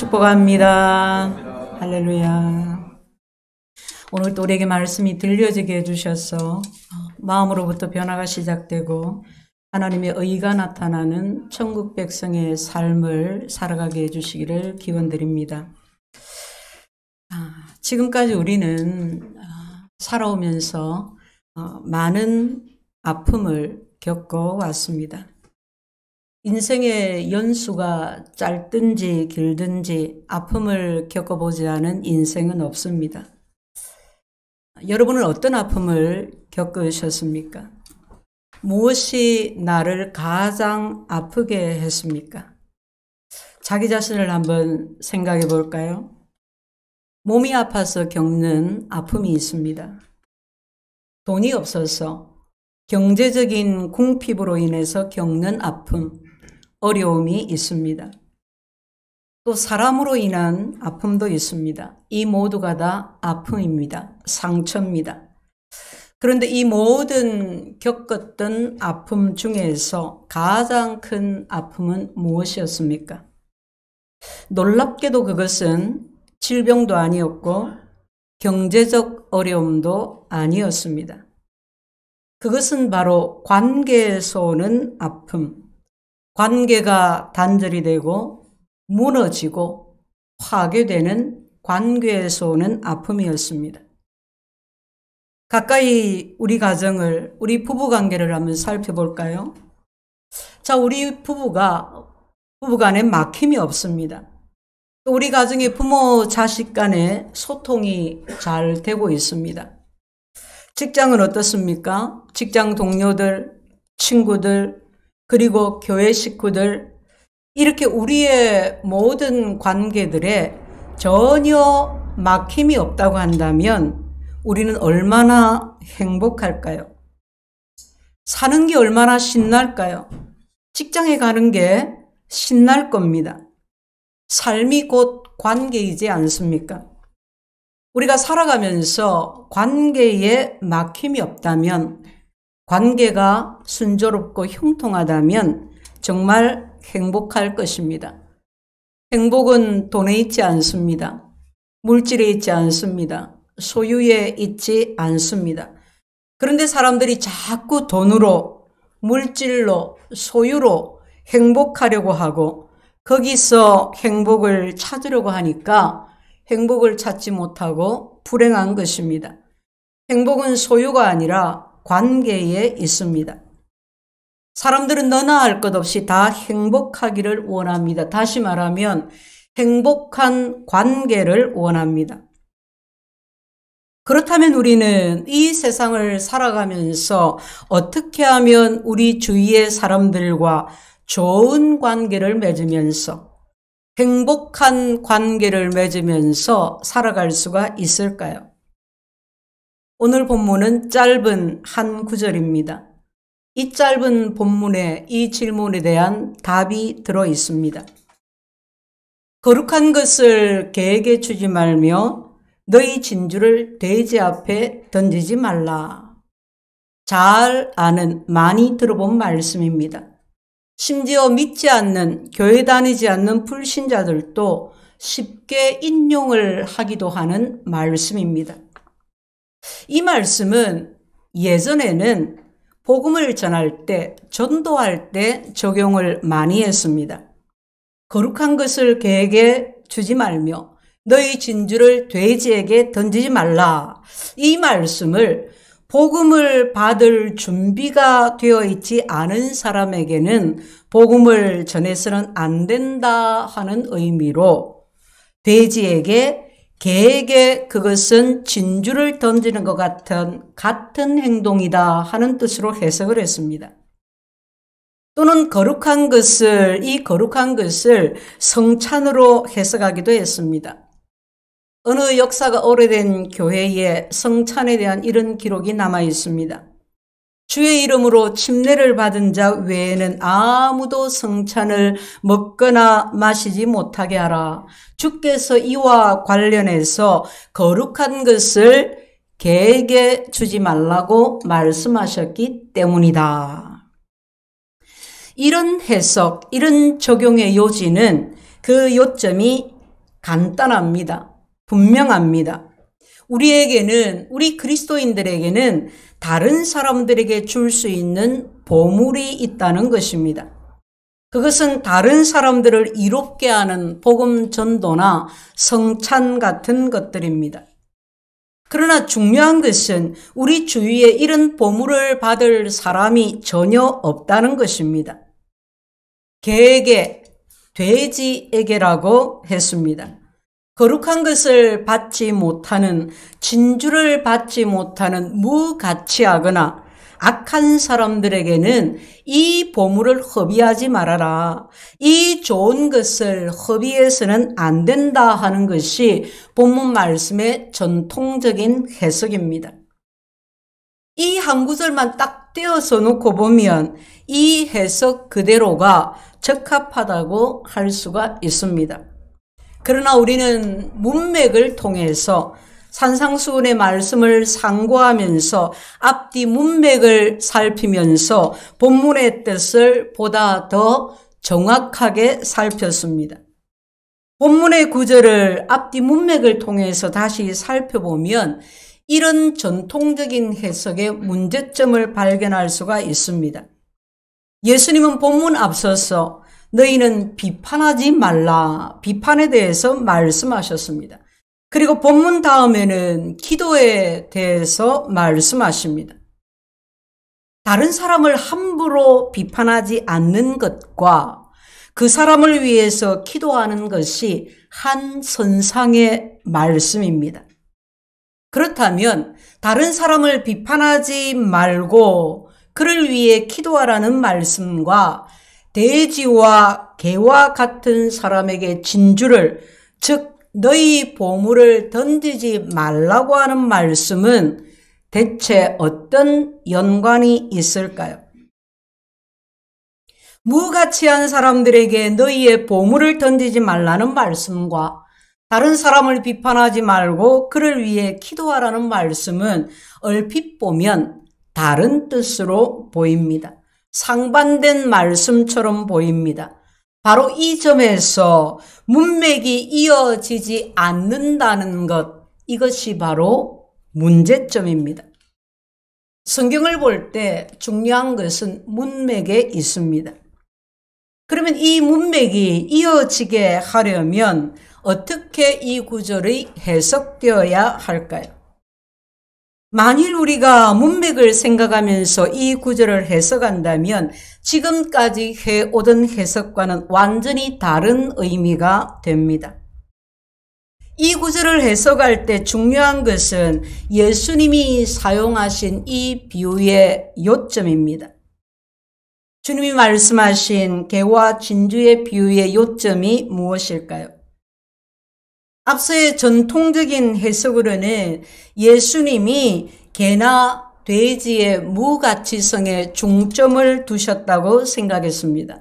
축복합니다. 할렐루야. 오늘 또 우리에게 말씀이 들려지게 해주셔서 마음으로부터 변화가 시작되고 하나님의 의가 나타나는 천국 백성의 삶을 살아가게 해주시기를 기원드립니다. 지금까지 우리는 살아오면서 많은 아픔을 겪어왔습니다. 인생의 연수가 짧든지 길든지 아픔을 겪어보지 않은 인생은 없습니다. 여러분은 어떤 아픔을 겪으셨습니까? 무엇이 나를 가장 아프게 했습니까? 자기 자신을 한번 생각해 볼까요? 몸이 아파서 겪는 아픔이 있습니다. 돈이 없어서 경제적인 궁핍으로 인해서 겪는 아픔, 어려움이 있습니다. 또 사람으로 인한 아픔도 있습니다. 이 모두가 다 아픔입니다. 상처입니다. 그런데 이 모든 겪었던 아픔 중에서 가장 큰 아픔은 무엇이었습니까? 놀랍게도 그것은 질병도 아니었고 경제적 어려움도 아니었습니다. 그것은 바로 관계에서 오는 아픔, 관계가 단절이 되고 무너지고 파괴되는 관계에서 오는 아픔이었습니다. 가까이 우리 가정을, 우리 부부관계를 한번 살펴볼까요? 자, 우리 부부간에 막힘이 없습니다. 또 우리 가정의 부모, 자식 간에 소통이 잘 되고 있습니다. 직장은 어떻습니까? 직장 동료들, 친구들, 그리고 교회 식구들, 이렇게 우리의 모든 관계들에 전혀 막힘이 없다고 한다면 우리는 얼마나 행복할까요? 사는 게 얼마나 신날까요? 직장에 가는 게 신날 겁니다. 삶이 곧 관계이지 않습니까? 우리가 살아가면서 관계에 막힘이 없다면, 관계가 순조롭고 형통하다면 정말 행복할 것입니다. 행복은 돈에 있지 않습니다. 물질에 있지 않습니다. 소유에 있지 않습니다. 그런데 사람들이 자꾸 돈으로, 물질로, 소유로 행복하려고 하고 거기서 행복을 찾으려고 하니까 행복을 찾지 못하고 불행한 것입니다. 행복은 소유가 아니라 관계에 있습니다. 사람들은 너나 할 것 없이 다 행복하기를 원합니다. 다시 말하면 행복한 관계를 원합니다. 그렇다면 우리는 이 세상을 살아가면서 어떻게 하면 우리 주위의 사람들과 좋은 관계를 맺으면서 행복한 관계를 맺으면서 살아갈 수가 있을까요? 오늘 본문은 짧은 한 구절입니다. 이 짧은 본문에 이 질문에 대한 답이 들어 있습니다. 거룩한 것을 개에게 주지 말며 너희 진주를 돼지 앞에 던지지 말라. 잘 아는, 많이 들어본 말씀입니다. 심지어 믿지 않는, 교회 다니지 않는 불신자들도 쉽게 인용을 하기도 하는 말씀입니다. 이 말씀은 예전에는 복음을 전할 때, 전도할 때 적용을 많이 했습니다. 거룩한 것을 개에게 주지 말며 너희 진주를 돼지에게 던지지 말라. 이 말씀을 복음을 받을 준비가 되어 있지 않은 사람에게는 복음을 전해서는 안 된다 하는 의미로 돼지에게, 개에게 그것은 진주를 던지는 것 같은 행동이다 하는 뜻으로 해석을 했습니다. 또는 이 거룩한 것을 성찬으로 해석하기도 했습니다. 어느 역사가 오래된 교회에 성찬에 대한 이런 기록이 남아 있습니다. 주의 이름으로 침례를 받은 자 외에는 아무도 성찬을 먹거나 마시지 못하게 하라. 주께서 이와 관련해서 거룩한 것을 개에게 주지 말라고 말씀하셨기 때문이다. 이런 해석, 이런 적용의 요지는 그 요점이 간단합니다. 분명합니다. 우리에게는, 우리 그리스도인들에게는 다른 사람들에게 줄 수 있는 보물이 있다는 것입니다. 그것은 다른 사람들을 이롭게 하는 복음 전도나 성찬 같은 것들입니다. 그러나 중요한 것은 우리 주위에 이런 보물을 받을 사람이 전혀 없다는 것입니다. 개에게, 돼지에게라고 했습니다. 거룩한 것을 받지 못하는, 진주를 받지 못하는 무가치하거나 악한 사람들에게는 이 보물을 허비하지 말아라. 이 좋은 것을 허비해서는 안 된다 하는 것이 본문 말씀의 전통적인 해석입니다. 이 한 구절만 딱 떼어서 놓고 보면 이 해석 그대로가 적합하다고 할 수가 있습니다. 그러나 우리는 문맥을 통해서 산상수훈의 말씀을 상고하면서 앞뒤 문맥을 살피면서 본문의 뜻을 보다 더 정확하게 살폈습니다. 본문의 구절을 앞뒤 문맥을 통해서 다시 살펴보면 이런 전통적인 해석의 문제점을 발견할 수가 있습니다. 예수님은 본문 앞서서 너희는 비판하지 말라, 비판에 대해서 말씀하셨습니다. 그리고 본문 다음에는 기도에 대해서 말씀하십니다. 다른 사람을 함부로 비판하지 않는 것과 그 사람을 위해서 기도하는 것이 한 선상의 말씀입니다. 그렇다면 다른 사람을 비판하지 말고 그를 위해 기도하라는 말씀과 돼지와 개와 같은 사람에게 진주를, 즉 너희 보물을 던지지 말라고 하는 말씀은 대체 어떤 연관이 있을까요? 무가치한 사람들에게 너희의 보물을 던지지 말라는 말씀과 다른 사람을 비판하지 말고 그를 위해 기도하라는 말씀은 얼핏 보면 다른 뜻으로 보입니다. 상반된 말씀처럼 보입니다. 바로 이 점에서 문맥이 이어지지 않는다는 것, 이것이 바로 문제점입니다. 성경을 볼 때 중요한 것은 문맥에 있습니다. 그러면 이 문맥이 이어지게 하려면 어떻게 이 구절이 해석되어야 할까요? 만일 우리가 문맥을 생각하면서 이 구절을 해석한다면 지금까지 해오던 해석과는 완전히 다른 의미가 됩니다. 이 구절을 해석할 때 중요한 것은 예수님이 사용하신 이 비유의 요점입니다. 주님이 말씀하신 개와 진주의 비유의 요점이 무엇일까요? 앞서의 전통적인 해석으로는 예수님이 개나 돼지의 무가치성에 중점을 두셨다고 생각했습니다.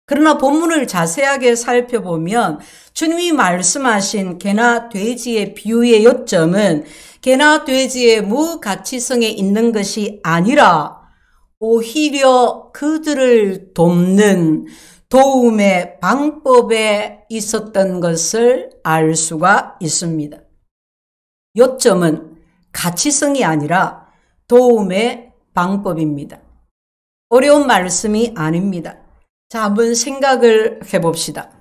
그러나 본문을 자세하게 살펴보면 주님이 말씀하신 개나 돼지의 비유의 요점은 개나 돼지의 무가치성에 있는 것이 아니라 오히려 그들을 돕는 도움의 방법에 있었던 것을 알 수가 있습니다. 요점은 가치성이 아니라 도움의 방법입니다. 어려운 말씀이 아닙니다. 자, 한번 생각을 해봅시다.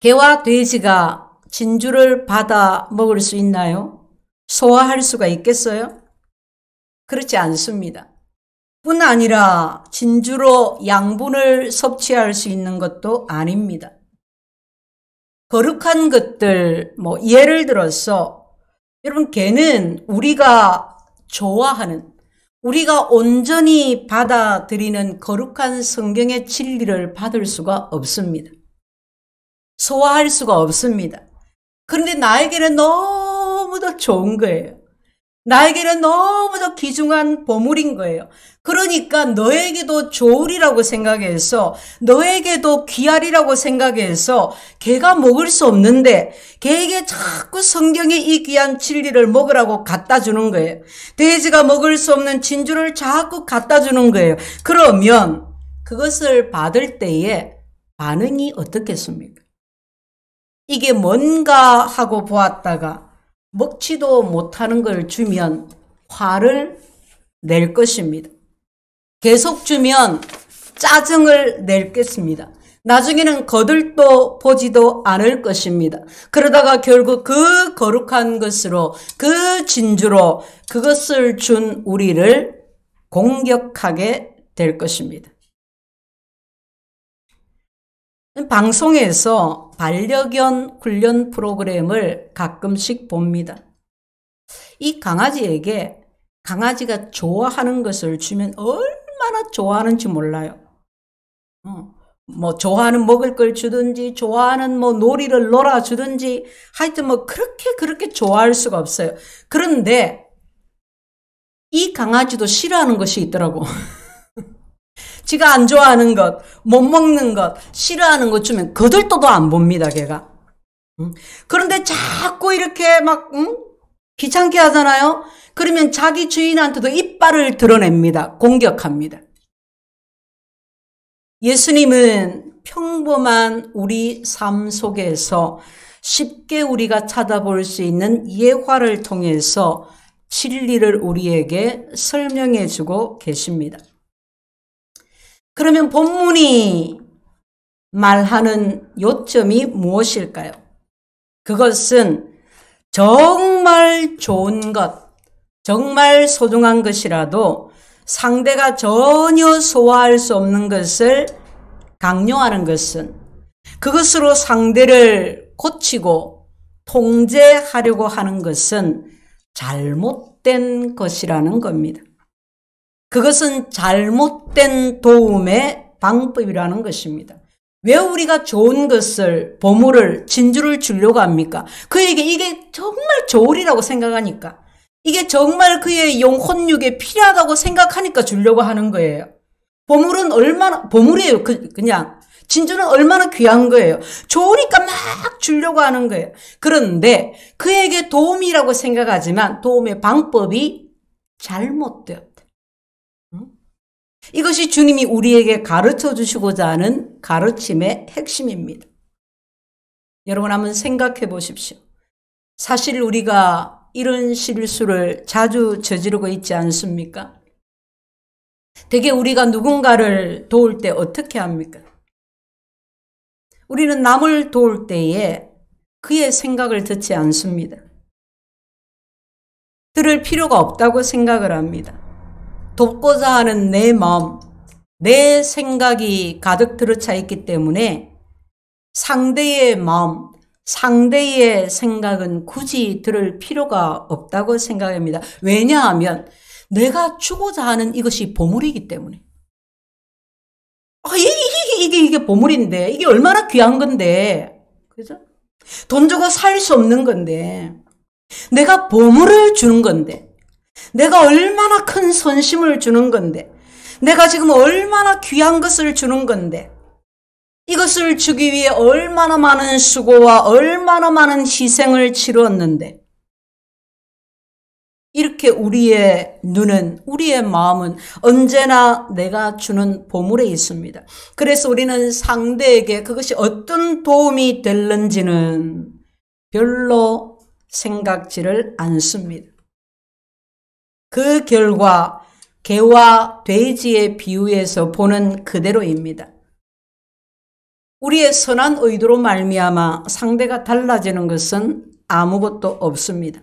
개와 돼지가 진주를 받아 먹을 수 있나요? 소화할 수가 있겠어요? 그렇지 않습니다. 뿐 아니라 진주로 양분을 섭취할 수 있는 것도 아닙니다. 거룩한 것들, 예를 들어서 여러분, 개는 우리가 좋아하는, 우리가 온전히 받아들이는 거룩한 성경의 진리를 받을 수가 없습니다. 소화할 수가 없습니다. 그런데 나에게는 너무도 좋은 거예요. 나에게는 너무도 귀중한 보물인 거예요. 그러니까 너에게도 좋으리라고 생각해서, 너에게도 귀하리라고 생각해서 개가 먹을 수 없는데 개에게 자꾸 성경의 이 귀한 진리를 먹으라고 갖다 주는 거예요. 돼지가 먹을 수 없는 진주를 자꾸 갖다 주는 거예요. 그러면 그것을 받을 때에 반응이 어떻겠습니까? 이게 뭔가 하고 보았다가 먹지도 못하는 걸 주면 화를 낼 것입니다. 계속 주면 짜증을 낼 것입니다. 나중에는 거들떠 보지도 않을 것입니다. 그러다가 결국 그 거룩한 것으로, 그 진주로 그것을 준 우리를 공격하게 될 것입니다. 방송에서 반려견 훈련 프로그램을 가끔씩 봅니다. 이 강아지에게 강아지가 좋아하는 것을 주면 얼마나 좋아하는지 몰라요. 뭐 좋아하는 먹을 걸 주든지 좋아하는 뭐 놀이를 놀아주든지 하여튼 뭐 그렇게 좋아할 수가 없어요. 그런데 이 강아지도 싫어하는 것이 있더라고. 지가 안 좋아하는 것, 못 먹는 것, 싫어하는 것 주면 거들떠도 안 봅니다, 걔가. 그런데 자꾸 이렇게 막 귀찮게 하잖아요. 그러면 자기 주인한테도 이빨을 드러냅니다. 공격합니다. 예수님은 평범한 우리 삶 속에서 쉽게 우리가 찾아볼 수 있는 예화를 통해서 진리를 우리에게 설명해 주고 계십니다. 그러면 본문이 말하는 요점이 무엇일까요? 그것은 정말 좋은 것, 정말 소중한 것이라도 상대가 전혀 소화할 수 없는 것을 강요하는 것은 그것으로 상대를 고치고 통제하려고 하는 것은 잘못된 것이라는 겁니다. 그것은 잘못된 도움의 방법이라는 것입니다. 왜 우리가 좋은 것을, 보물을, 진주를 주려고 합니까? 그에게 이게 정말 좋으리라고 생각하니까. 이게 정말 그의 영혼육에 필요하다고 생각하니까 주려고 하는 거예요. 보물은 얼마나, 보물이에요. 그냥. 진주는 얼마나 귀한 거예요. 좋으니까 막 주려고 하는 거예요. 그런데 그에게 도움이라고 생각하지만 도움의 방법이 잘못되었다. 이것이 주님이 우리에게 가르쳐 주시고자 하는 가르침의 핵심입니다. 여러분 한번 생각해 보십시오. 사실 우리가 이런 실수를 자주 저지르고 있지 않습니까? 대개 우리가 누군가를 도울 때 어떻게 합니까? 우리는 남을 도울 때에 그의 생각을 듣지 않습니다. 들을 필요가 없다고 생각을 합니다. 돕고자 하는 내 마음, 내 생각이 가득 들어차 있기 때문에 상대의 마음, 상대의 생각은 굳이 들을 필요가 없다고 생각합니다. 왜냐하면 내가 주고자 하는 이것이 보물이기 때문에. 이게 보물인데, 이게 얼마나 귀한 건데, 그죠? 돈 주고 살 수 없는 건데, 내가 보물을 주는 건데, 내가 얼마나 큰 선심을 주는 건데, 내가 지금 얼마나 귀한 것을 주는 건데, 이것을 주기 위해 얼마나 많은 수고와 얼마나 많은 희생을 치루었는데, 이렇게 우리의 눈은, 우리의 마음은 언제나 내가 주는 보물에 있습니다. 그래서 우리는 상대에게 그것이 어떤 도움이 될는지는 별로 생각지를 않습니다. 그 결과 개와 돼지의 비유에서 보는 그대로입니다. 우리의 선한 의도로 말미암아 상대가 달라지는 것은 아무것도 없습니다.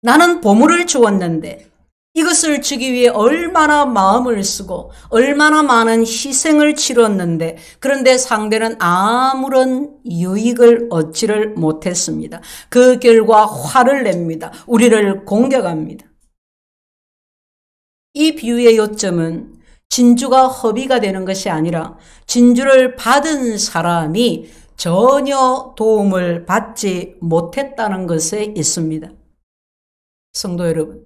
나는 보물을 주었는데 이것을 주기 위해 얼마나 마음을 쓰고 얼마나 많은 희생을 치렀는데 그런데 상대는 아무런 유익을 얻지를 못했습니다. 그 결과 화를 냅니다. 우리를 공격합니다. 이 비유의 요점은 진주가 허비가 되는 것이 아니라 진주를 받은 사람이 전혀 도움을 받지 못했다는 것에 있습니다. 성도 여러분,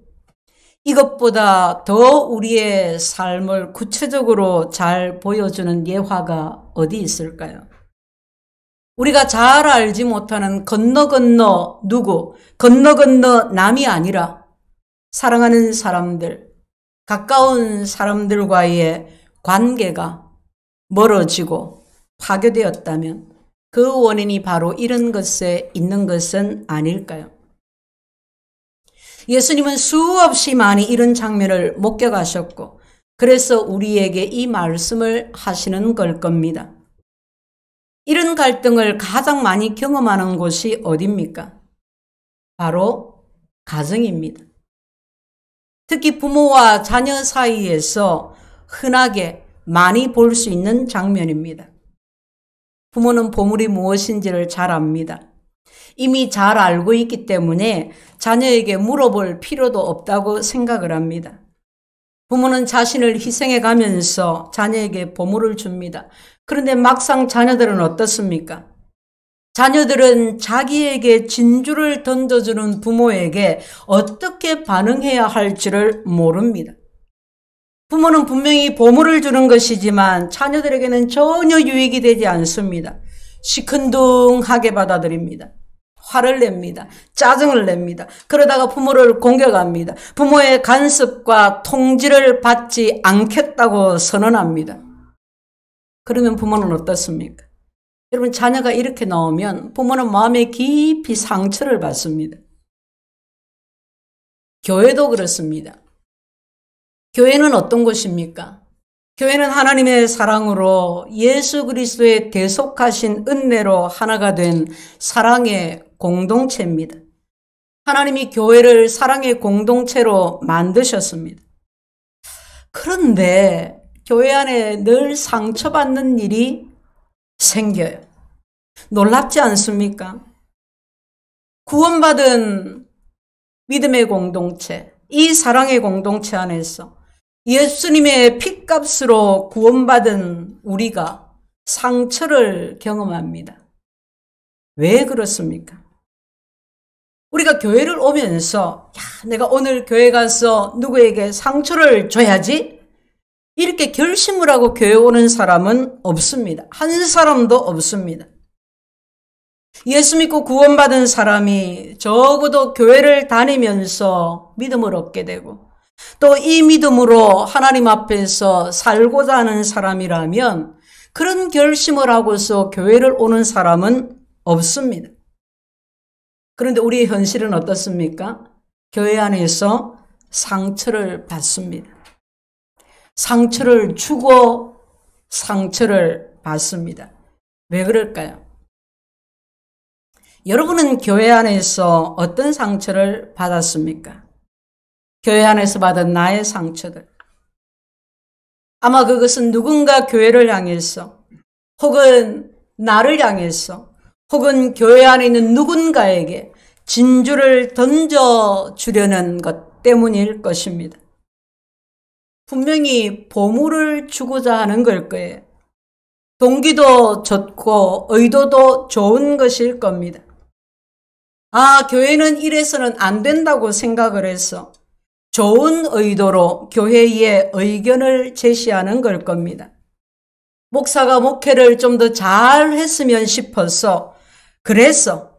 이것보다 더 우리의 삶을 구체적으로 잘 보여주는 예화가 어디 있을까요? 우리가 잘 알지 못하는 건너 남이 아니라 사랑하는 사람들, 가까운 사람들과의 관계가 멀어지고 파괴되었다면 그 원인이 바로 이런 것에 있는 것은 아닐까요? 예수님은 수없이 많이 이런 장면을 목격하셨고 그래서 우리에게 이 말씀을 하시는 걸 겁니다. 이런 갈등을 가장 많이 경험하는 곳이 어디입니까? 바로 가정입니다. 특히 부모와 자녀 사이에서 흔하게 많이 볼 수 있는 장면입니다. 부모는 보물이 무엇인지를 잘 압니다. 이미 잘 알고 있기 때문에 자녀에게 물어볼 필요도 없다고 생각을 합니다. 부모는 자신을 희생해 가면서 자녀에게 보물을 줍니다. 그런데 막상 자녀들은 어떻습니까? 자녀들은 자기에게 진주를 던져주는 부모에게 어떻게 반응해야 할지를 모릅니다. 부모는 분명히 보물을 주는 것이지만 자녀들에게는 전혀 유익이 되지 않습니다. 시큰둥하게 받아들입니다. 화를 냅니다. 짜증을 냅니다. 그러다가 부모를 공격합니다. 부모의 간섭과 통지를 받지 않겠다고 선언합니다. 그러면 부모는 어떻습니까? 여러분, 자녀가 이렇게 나오면 부모는 마음에 깊이 상처를 받습니다. 교회도 그렇습니다. 교회는 어떤 곳입니까? 교회는 하나님의 사랑으로 예수 그리스도의 대속하신 은혜로 하나가 된 사랑의 공동체입니다. 하나님이 교회를 사랑의 공동체로 만드셨습니다. 그런데 교회 안에 늘 상처받는 일이 생겨요. 놀랍지 않습니까? 구원받은 믿음의 공동체, 이 사랑의 공동체 안에서 예수님의 핏값으로 구원받은 우리가 상처를 경험합니다. 왜 그렇습니까? 우리가 교회를 오면서 내가 오늘 교회 가서 누구에게 상처를 줘야지 이렇게 결심을 하고 교회 오는 사람은 없습니다. 한 사람도 없습니다. 예수 믿고 구원받은 사람이 적어도 교회를 다니면서 믿음을 얻게 되고 또 이 믿음으로 하나님 앞에서 살고자 하는 사람이라면 그런 결심을 하고서 교회를 오는 사람은 없습니다. 그런데 우리의 현실은 어떻습니까? 교회 안에서 상처를 받습니다. 상처를 주고 상처를 받습니다. 왜 그럴까요? 여러분은 교회 안에서 어떤 상처를 받았습니까? 교회 안에서 받은 나의 상처들. 아마 그것은 누군가 교회를 향해서 혹은 나를 향해서 혹은 교회 안에 있는 누군가에게 진주를 던져주려는 것 때문일 것입니다. 분명히 보물을 주고자 하는 걸 거예요. 동기도 좋고 의도도 좋은 것일 겁니다. 교회는 이래서는 안 된다고 생각을 해서 좋은 의도로 교회의 의견을 제시하는 걸 겁니다. 목사가 목회를 좀 더 잘 했으면 싶어서 그래서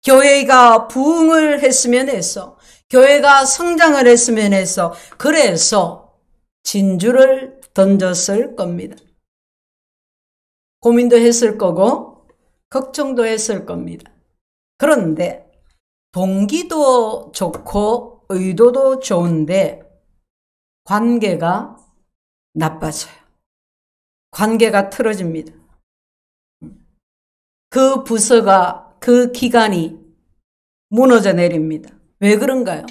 교회가 부흥을 했으면 해서 교회가 성장을 했으면 해서 그래서 진주를 던졌을 겁니다. 고민도 했을 거고 걱정도 했을 겁니다. 그런데 동기도 좋고 의도도 좋은데 관계가 나빠져요. 관계가 틀어집니다. 그 부서가 그 기관이 무너져 내립니다. 왜 그런가요?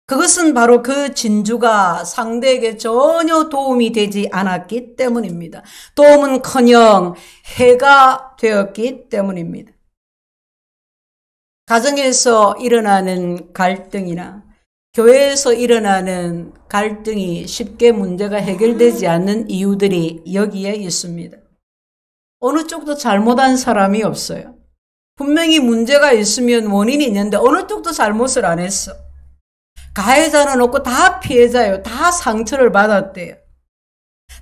그것은 바로 그 진주가 상대에게 전혀 도움이 되지 않았기 때문입니다. 도움은커녕 해가 되었기 때문입니다. 가정에서 일어나는 갈등이나 교회에서 일어나는 갈등이 쉽게 문제가 해결되지 않는 이유들이 여기에 있습니다. 어느 쪽도 잘못한 사람이 없어요. 분명히 문제가 있으면 원인이 있는데 어느 쪽도 잘못을 안 했어. 가해자는 없고 다 피해자예요. 다 상처를 받았대요.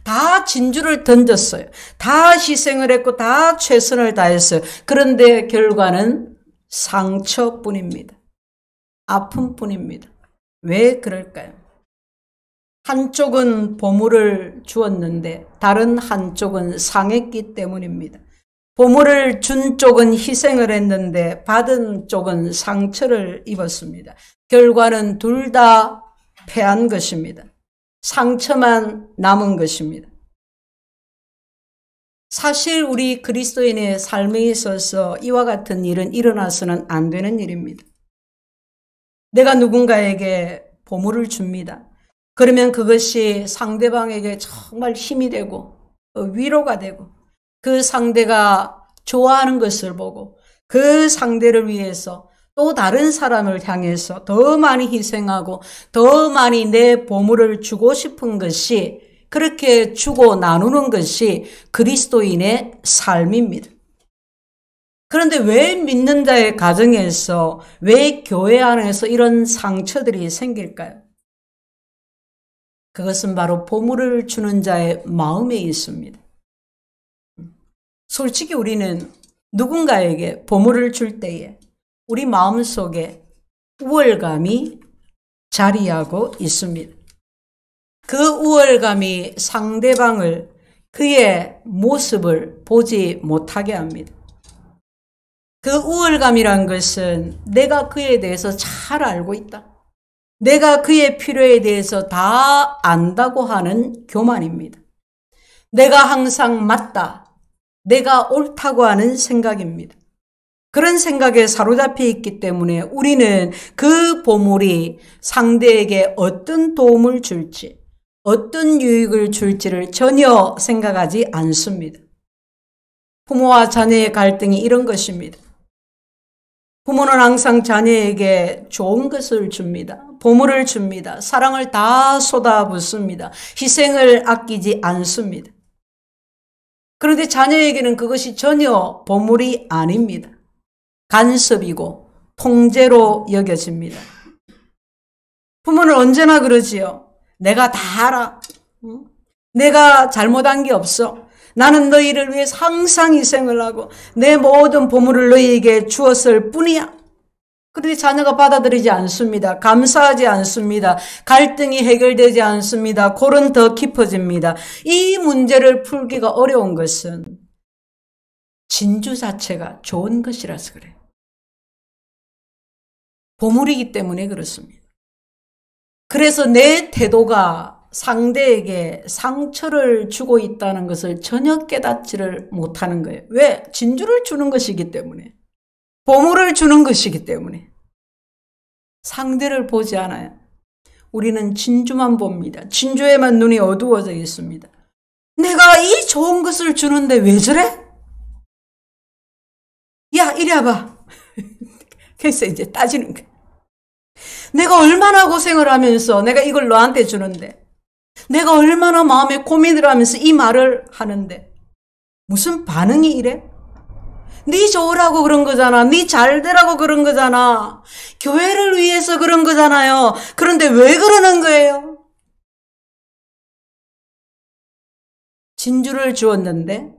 다 진주를 던졌어요. 다 희생을 했고 다 최선을 다했어요. 그런데 결과는 상처뿐입니다. 아픔뿐입니다. 왜 그럴까요? 한쪽은 보물을 주었는데 다른 한쪽은 상했기 때문입니다. 보물을 준 쪽은 희생을 했는데 받은 쪽은 상처를 입었습니다. 결과는 둘 다 패한 것입니다. 상처만 남은 것입니다. 사실 우리 그리스도인의 삶에 있어서 이와 같은 일은 일어나서는 안 되는 일입니다. 내가 누군가에게 보물을 줍니다. 그러면 그것이 상대방에게 정말 힘이 되고 위로가 되고 그 상대가 좋아하는 것을 보고 그 상대를 위해서 또 다른 사람을 향해서 더 많이 희생하고 더 많이 내 보물을 주고 싶은 것이, 그렇게 주고 나누는 것이 그리스도인의 삶입니다. 그런데 왜 믿는 자의 가정에서, 왜 교회 안에서 이런 상처들이 생길까요? 그것은 바로 보물을 주는 자의 마음에 있습니다. 솔직히 우리는 누군가에게 보물을 줄 때에 우리 마음속에 우월감이 자리하고 있습니다. 그 우월감이 상대방을, 그의 모습을 보지 못하게 합니다. 그 우월감이란 것은 내가 그에 대해서 잘 알고 있다, 내가 그의 필요에 대해서 다 안다고 하는 교만입니다. 내가 항상 맞다, 내가 옳다고 하는 생각입니다. 그런 생각에 사로잡혀 있기 때문에 우리는 그 보물이 상대에게 어떤 도움을 줄지, 어떤 유익을 줄지를 전혀 생각하지 않습니다. 부모와 자녀의 갈등이 이런 것입니다. 부모는 항상 자녀에게 좋은 것을 줍니다. 보물을 줍니다. 사랑을 다 쏟아붓습니다. 희생을 아끼지 않습니다. 그런데 자녀에게는 그것이 전혀 보물이 아닙니다. 간섭이고 통제로 여겨집니다. 부모는 언제나 그러지요. 내가 다 알아. 내가 잘못한 게 없어. 나는 너희를 위해서 항상 희생을 하고 내 모든 보물을 너희에게 주었을 뿐이야. 그런데 자녀가 받아들이지 않습니다. 감사하지 않습니다. 갈등이 해결되지 않습니다. 골은 더 깊어집니다. 이 문제를 풀기가 어려운 것은 진주 자체가 좋은 것이라서 그래요. 보물이기 때문에 그렇습니다. 그래서 내 태도가 상대에게 상처를 주고 있다는 것을 전혀 깨닫지를 못하는 거예요. 왜? 진주를 주는 것이기 때문에. 보물을 주는 것이기 때문에. 상대를 보지 않아요. 우리는 진주만 봅니다. 진주에만 눈이 어두워져 있습니다. 내가 이 좋은 것을 주는데 왜 저래? 야, 이리 와봐. 그래서 이제 따지는 거야. 내가 얼마나 고생을 하면서 내가 이걸 너한테 주는데, 내가 얼마나 마음에 고민을 하면서 이 말을 하는데 무슨 반응이 이래? 네 좋으라고 그런 거잖아. 네 잘 되라고 그런 거잖아. 교회를 위해서 그런 거잖아요. 그런데 왜 그러는 거예요? 진주를 주었는데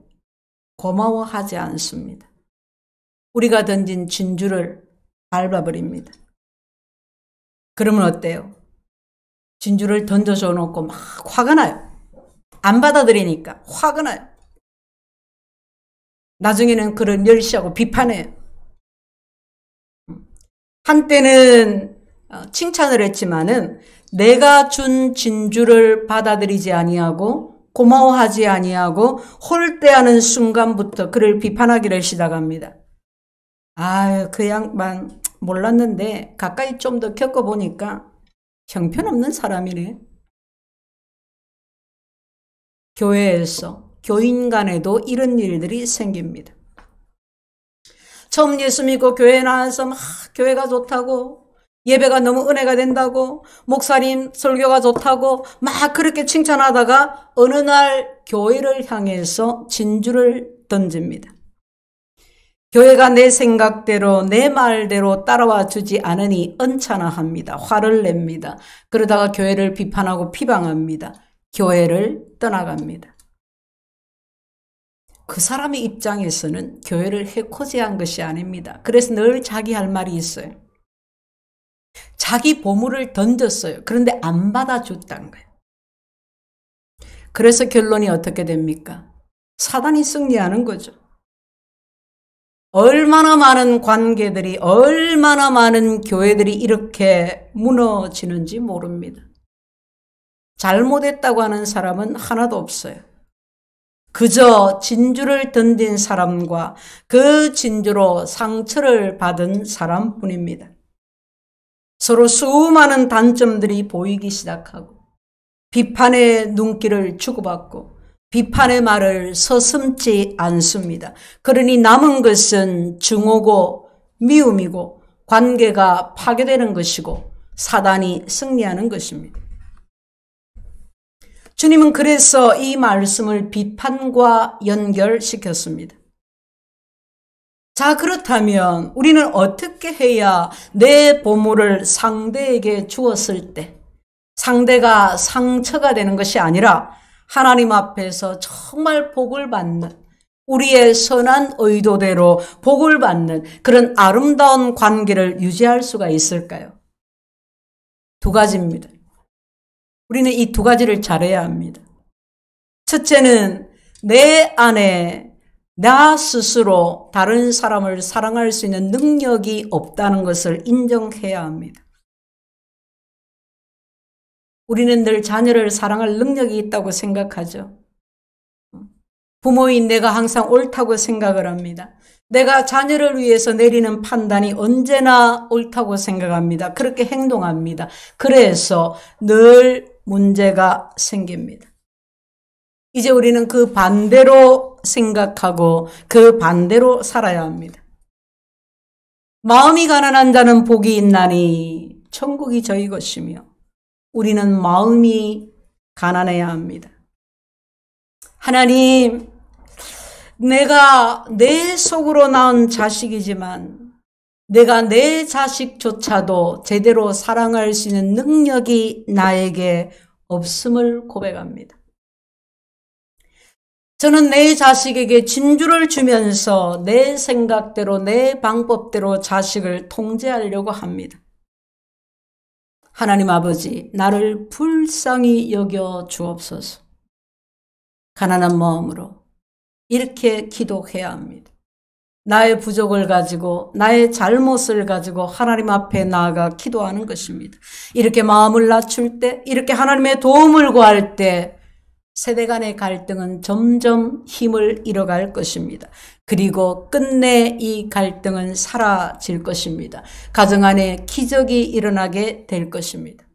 고마워하지 않습니다. 우리가 던진 진주를 밟아버립니다. 그러면 어때요? 진주를 던져줘 놓고 막 화가 나요. 안 받아들이니까 화가 나요. 나중에는 그를 멸시하고 비판해요. 한때는 칭찬을 했지만은 내가 준 진주를 받아들이지 아니하고 고마워하지 아니하고 홀대하는 순간부터 그를 비판하기를 시작합니다. 아유, 그 양반 몰랐는데 가까이 좀 더 겪어보니까 형편없는 사람이네. 교회에서, 교인 간에도 이런 일들이 생깁니다. 처음 예수 믿고 교회 나와서 막 교회가 좋다고, 예배가 너무 은혜가 된다고, 목사님 설교가 좋다고 막 그렇게 칭찬하다가 어느 날 교회를 향해서 진주를 던집니다. 교회가 내 생각대로 내 말대로 따라와 주지 않으니 언짢아 합니다. 화를 냅니다. 그러다가 교회를 비판하고 비방합니다. 교회를 떠나갑니다. 그 사람의 입장에서는 교회를 해코지한 것이 아닙니다. 그래서 늘 자기 할 말이 있어요. 자기 보물을 던졌어요. 그런데 안 받아줬다는 거예요. 그래서 결론이 어떻게 됩니까? 사단이 승리하는 거죠. 얼마나 많은 관계들이, 얼마나 많은 교회들이 이렇게 무너지는지 모릅니다. 잘못했다고 하는 사람은 하나도 없어요. 그저 진주를 던진 사람과 그 진주로 상처를 받은 사람뿐입니다. 서로 수많은 단점들이 보이기 시작하고 비판의 눈길을 주고받고 비판의 말을 서슴지 않습니다. 그러니 남은 것은 증오고 미움이고 관계가 파괴되는 것이고 사단이 승리하는 것입니다. 주님은 그래서 이 말씀을 비판과 연결시켰습니다. 자, 그렇다면 우리는 어떻게 해야 내 보물을 상대에게 주었을 때 상대가 상처가 되는 것이 아니라 하나님 앞에서 정말 복을 받는, 우리의 선한 의도대로 복을 받는 그런 아름다운 관계를 유지할 수가 있을까요? 두 가지입니다. 우리는 이 두 가지를 잘해야 합니다. 첫째는 내 안에 나 스스로 다른 사람을 사랑할 수 있는 능력이 없다는 것을 인정해야 합니다. 우리는 늘 자녀를 사랑할 능력이 있다고 생각하죠. 부모인 내가 항상 옳다고 생각을 합니다. 내가 자녀를 위해서 내리는 판단이 언제나 옳다고 생각합니다. 그렇게 행동합니다. 그래서 늘 문제가 생깁니다. 이제 우리는 그 반대로 생각하고 그 반대로 살아야 합니다. 마음이 가난한 자는 복이 있나니 천국이 저희 것이며 우리는 마음이 가난해야 합니다. 하나님, 내가 내 속으로 낳은 자식이지만 내가 내 자식조차도 제대로 사랑할 수 있는 능력이 나에게 없음을 고백합니다. 저는 내 자식에게 진주를 주면서 내 생각대로 내 방법대로 자식을 통제하려고 합니다. 하나님 아버지, 나를 불쌍히 여겨 주옵소서. 가난한 마음으로 이렇게 기도해야 합니다. 나의 부족을 가지고 나의 잘못을 가지고 하나님 앞에 나아가 기도하는 것입니다. 이렇게 마음을 낮출 때, 이렇게 하나님의 도움을 구할 때 세대 간의 갈등은 점점 힘을 잃어갈 것입니다. 그리고 끝내 이 갈등은 사라질 것입니다. 가정 안에 기적이 일어나게 될 것입니다.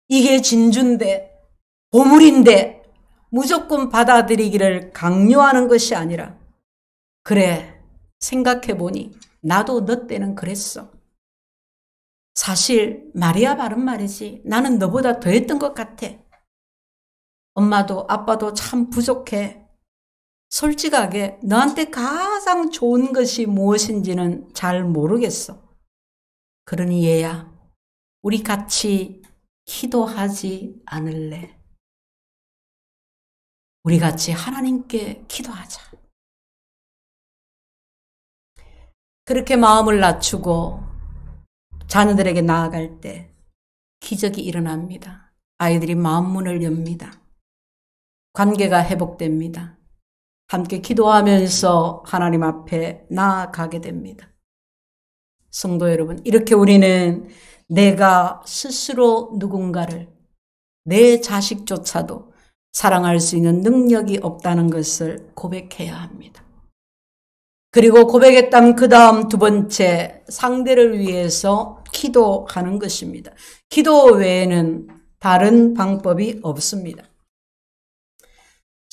이게 진주인데, 보물인데 무조건 받아들이기를 강요하는 것이 아니라, 그래, 생각해보니 나도 너 때는 그랬어. 사실 말이야 바른 말이지. 나는 너보다 더 했던 것 같아. 엄마도 아빠도 참 부족해. 솔직하게 너한테 가장 좋은 것이 무엇인지는 잘 모르겠어. 그러니 얘야, 우리 같이 기도하지 않을래? 우리 같이 하나님께 기도하자. 그렇게 마음을 낮추고 자녀들에게 나아갈 때 기적이 일어납니다. 아이들이 마음문을 엽니다. 관계가 회복됩니다. 함께 기도하면서 하나님 앞에 나아가게 됩니다. 성도 여러분, 이렇게 우리는 내가 스스로 누군가를, 내 자식조차도 사랑할 수 있는 능력이 없다는 것을 고백해야 합니다. 그리고 고백했다면 그 다음 두 번째, 상대를 위해서 기도하는 것입니다. 기도 외에는 다른 방법이 없습니다.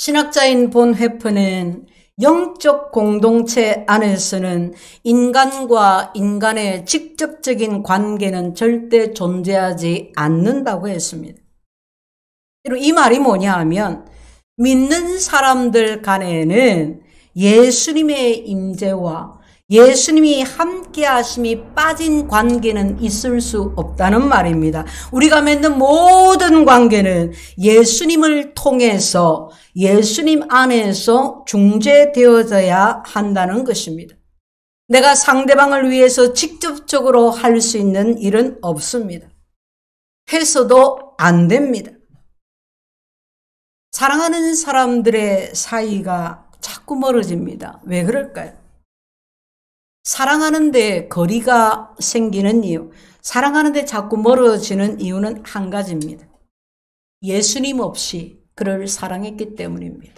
신학자인 본 회프는 영적 공동체 안에서는 인간과 인간의 직접적인 관계는 절대 존재하지 않는다고 했습니다. 이 말이 뭐냐 하면, 믿는 사람들 간에는 예수님의 임재와 예수님이 함께 하심이 빠진 관계는 있을 수 없다는 말입니다. 우리가 맺는 모든 관계는 예수님을 통해서, 예수님 안에서 중재되어져야 한다는 것입니다. 내가 상대방을 위해서 직접적으로 할 수 있는 일은 없습니다. 해서도 안 됩니다. 사랑하는 사람들의 사이가 자꾸 멀어집니다. 왜 그럴까요? 사랑하는데 거리가 생기는 이유, 사랑하는데 자꾸 멀어지는 이유는 한 가지입니다. 예수님 없이 그를 사랑했기 때문입니다.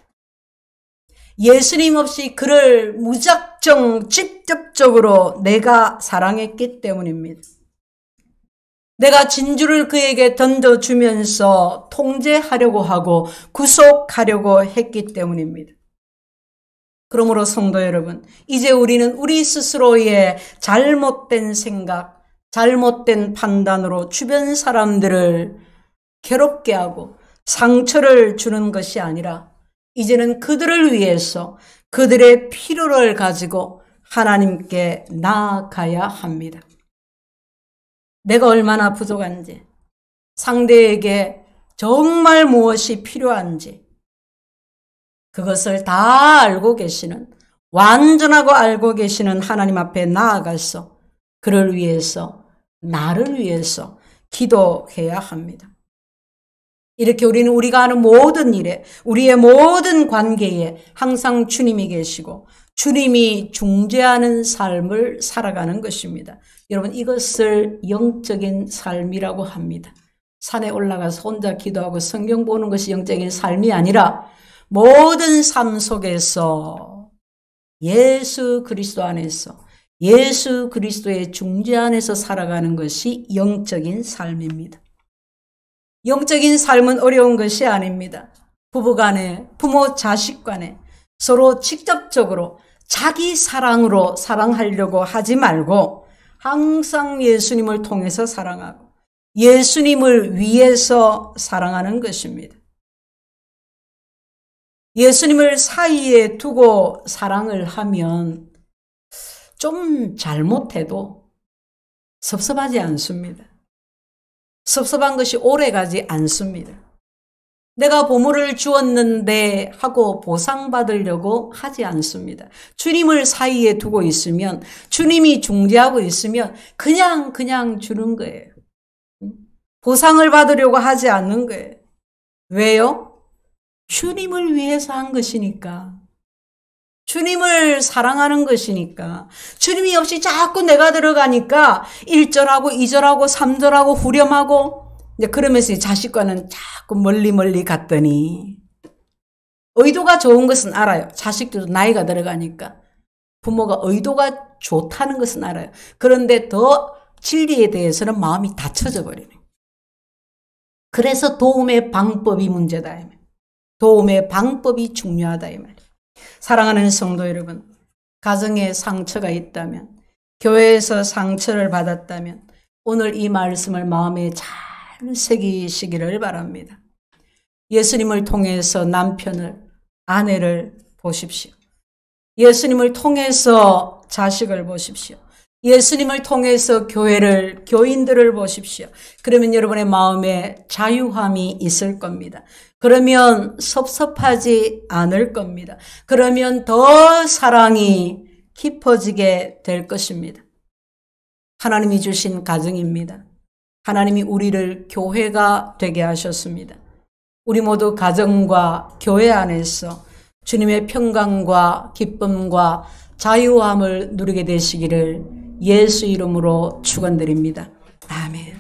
예수님 없이 그를 무작정 직접적으로 내가 사랑했기 때문입니다. 내가 진주를 그에게 던져주면서 통제하려고 하고 구속하려고 했기 때문입니다. 그러므로 성도 여러분, 이제 우리는 우리 스스로의 잘못된 생각, 잘못된 판단으로 주변 사람들을 괴롭게 하고 상처를 주는 것이 아니라 이제는 그들을 위해서 그들의 필요를 가지고 하나님께 나아가야 합니다. 내가 얼마나 부족한지, 상대에게 정말 무엇이 필요한지 그것을 다 알고 계시는, 완전하고 알고 계시는 하나님 앞에 나아가서 그를 위해서, 나를 위해서 기도해야 합니다. 이렇게 우리는 우리가 하는 모든 일에, 우리의 모든 관계에 항상 주님이 계시고 주님이 중재하는 삶을 살아가는 것입니다. 여러분, 이것을 영적인 삶이라고 합니다. 산에 올라가서 혼자 기도하고 성경 보는 것이 영적인 삶이 아니라 모든 삶 속에서 예수 그리스도 안에서, 예수 그리스도의 중재 안에서 살아가는 것이 영적인 삶입니다. 영적인 삶은 어려운 것이 아닙니다. 부부간에, 부모 자식 간에 서로 직접적으로 자기 사랑으로 사랑하려고 하지 말고 항상 예수님을 통해서 사랑하고 예수님을 위해서 사랑하는 것입니다. 예수님을 사이에 두고 사랑을 하면 좀 잘못해도 섭섭하지 않습니다. 섭섭한 것이 오래가지 않습니다. 내가 보물을 주었는데 하고 보상받으려고 하지 않습니다. 주님을 사이에 두고 있으면, 주님이 중재하고 있으면 그냥 주는 거예요. 보상을 받으려고 하지 않는 거예요. 왜요? 주님을 위해서 한 것이니까. 주님을 사랑하는 것이니까. 주님이 없이 자꾸 내가 들어가니까 1절하고 2절하고 3절하고 후렴하고 이제 그러면서 자식과는 자꾸 멀리 갔더니 의도가 좋은 것은 알아요. 자식들도 나이가 들어가니까 부모가 의도가 좋다는 것은 알아요. 그런데 더 진리에 대해서는 마음이 닫혀져 버리네. 그래서 도움의 방법이 문제다. 도움의 방법이 중요하다 이 말이에요. 사랑하는 성도 여러분, 가정에 상처가 있다면, 교회에서 상처를 받았다면 오늘 이 말씀을 마음에 잘 새기시기를 바랍니다. 예수님을 통해서 남편을, 아내를 보십시오. 예수님을 통해서 자식을 보십시오. 예수님을 통해서 교회를, 교인들을 보십시오. 그러면 여러분의 마음에 자유함이 있을 겁니다. 그러면 섭섭하지 않을 겁니다. 그러면 더 사랑이 깊어지게 될 것입니다. 하나님이 주신 가정입니다. 하나님이 우리를 교회가 되게 하셨습니다. 우리 모두 가정과 교회 안에서 주님의 평강과 기쁨과 자유함을 누리게 되시기를 예수 이름으로 축원드립니다. 아멘.